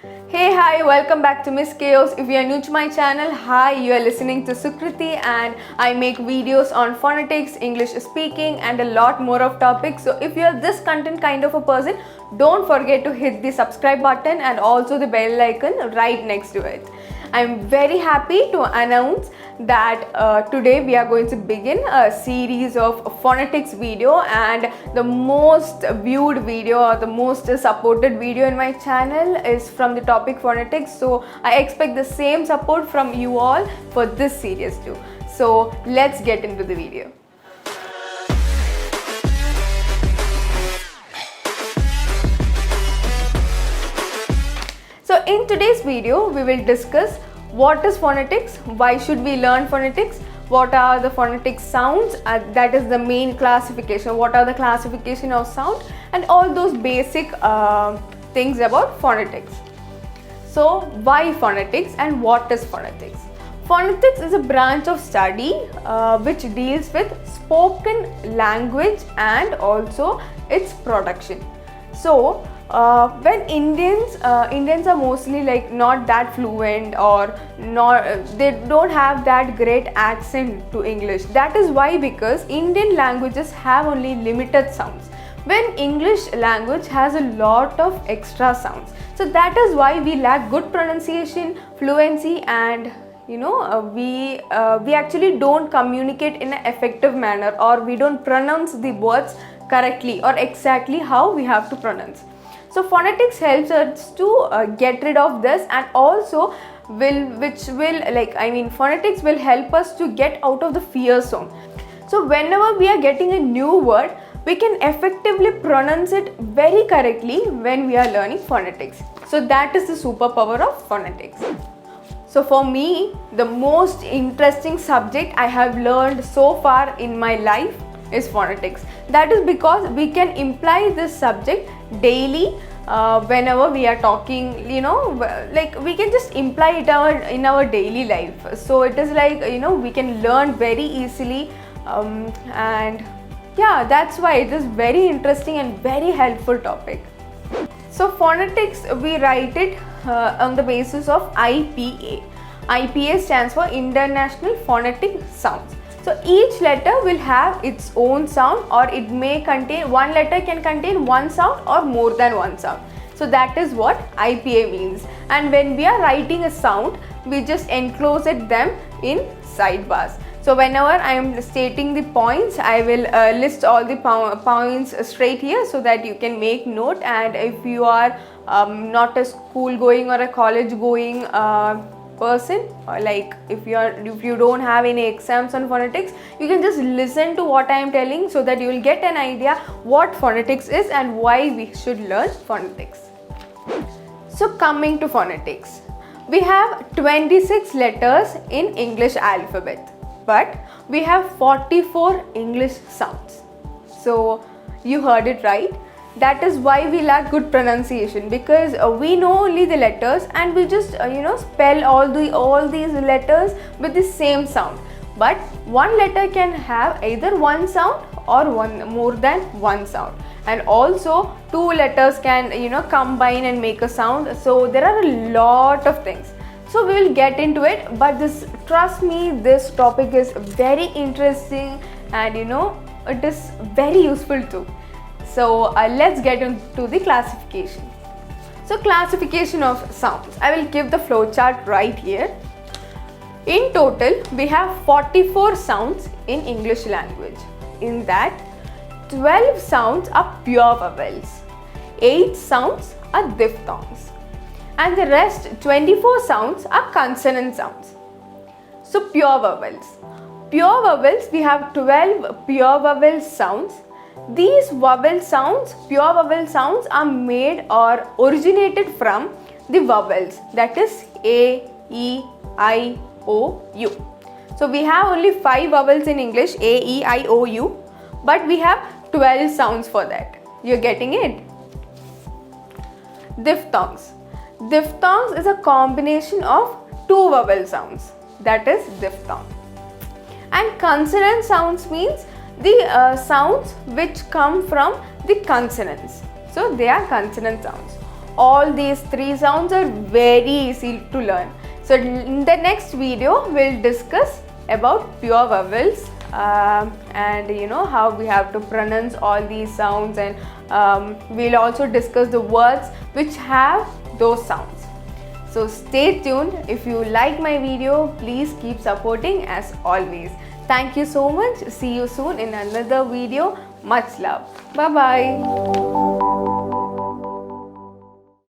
Hey, hi, welcome back to Miss Kaos. If you are new to my channel, hi, you are listening to Sukruthi and I make videos on phonetics, English speaking and a lot more of topics. So if you are this content kind of a person, don't forget to hit the subscribe button and also the bell icon right next to it. I'm very happy to announce that today we are going to begin a series of phonetics video, and the most viewed video or the most supported video in my channel is from the topic phonetics. So I expect the same support from you all for this series too. So let's get into the video. So in today's video, we will discuss what is phonetics, why should we learn phonetics, what are the phonetic sounds, that is the main classification, what are the classification of sound, and all those basic things about phonetics. So why phonetics and what is phonetics? Phonetics is a branch of study which deals with spoken language and also its production. So when Indians are mostly like not that fluent or they don't have that great accent to English. That is why, because Indian languages have only limited sounds, when English language has a lot of extra sounds. So that is why we lack good pronunciation, fluency, and we actually don't communicate in an effective manner, or we don't pronounce the words correctly or exactly how we have to pronounce. So phonetics helps us to get rid of this, and also phonetics will help us to get out of the fear zone. So whenever we are getting a new word, we can effectively pronounce it very correctly when we are learning phonetics. So that is the superpower of phonetics. So for me, the most interesting subject I have learned so far in my life is phonetics. That is because we can imply this subject daily whenever we are talking, like we can just imply it in our daily life. So it is like, we can learn very easily, and yeah, that's why it is very interesting and very helpful topic. So phonetics, we write it on the basis of IPA. IPA stands for International Phonetic Sounds. So each letter will have its own sound, or it may contain, one letter can contain one sound or more than one sound. So that is what IPA means. And when we are writing a sound, we just enclose them in sidebars. So whenever I am stating the points, I will list all the points straight here so that you can make note. And if you are not a school going or a college going person, or like if you don't have any exams on phonetics, you can just listen to what I am telling, so that you will get an idea what phonetics is and why we should learn phonetics. So coming to phonetics, we have 26 letters in English alphabet, but we have 44 English sounds. So you heard it right. That is why we lack good pronunciation, because we know only the letters and we just spell all these letters with the same sound. But one letter can have either one sound or more than one sound, and also two letters can combine and make a sound. So there are a lot of things. So we will get into it, but trust me, this topic is very interesting and it is very useful too. So let's get into the classification. So classification of sounds. I will give the flowchart right here. In total, we have 44 sounds in English language. In that, 12 sounds are pure vowels, 8 sounds are diphthongs, and the rest 24 sounds are consonant sounds. So pure vowels. Pure vowels, we have 12 pure vowel sounds. These vowel sounds, pure vowel sounds, are made or originated from the vowels, that is A, E, I, O, U. So we have only 5 vowels in English, A, E, I, O, U, but we have 12 sounds for that. You're getting it? Diphthongs. Diphthongs is a combination of 2 vowel sounds, that is diphthong. And consonant sounds means the sounds which come from the consonants. So they are consonant sounds. all these three sounds are very easy to learn. So in the next video, we'll discuss about pure vowels and how we have to pronounce all these sounds, and we'll also discuss the words which have those sounds. So stay tuned. If you like my video, please keep supporting as always. Thank you so much. See you soon in another video. Much love. Bye bye.